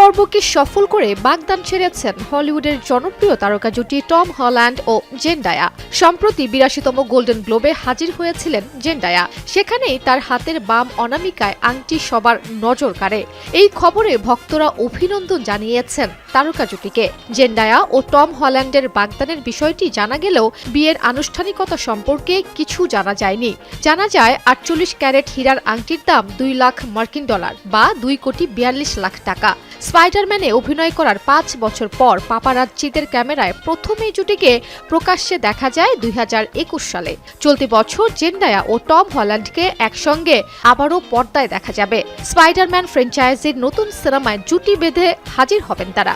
পর্বকে সফল করে বাগদান ছেড়েছেন হলিউডের জনপ্রিয় তারকা জুটি টম হল্যান্ড ও জেন্ডায়া। সম্প্রতি ৮২তম গোল্ডেন গ্লোবে হাজির হয়েছিলেন জেন্ডায়া। সেখানেই তার হাতের বাম অনামিকায় আংটি সবার নজর কাড়ে। এই খবরে ভক্তরা অভিনন্দন জানিয়েছেন তারকা জুটিকে। জেন্ডায়া ও টম হল্যান্ডের বাগদানের বিষয়টি জানা গেলেও বিয়ের আনুষ্ঠানিকতা সম্পর্কে কিছু জানা যায়নি। জানা যায় ৪৮ ক্যারেট হীরার আংটির দাম $২,০০,০০০ বা $২,৪২,০০,০০০ টাকা। স্পাইডারম্যানে অভিনয় করার ৫ বছর পর পাপারাজ্জিদের ক্যামেরায় প্রথম এই জুটিকে প্রকাশ্যে দেখা যায় ২০২১ সালে। চলতি বছর জেন্ডায়া ও টম হল্যান্ডকে একসঙ্গে আবারও পর্দায় দেখা যাবে। স্পাইডারম্যান ফ্র্যাঞ্চাইজির নতুন সিনেমায় জুটি বেঁধে হাজির হবেন তারা।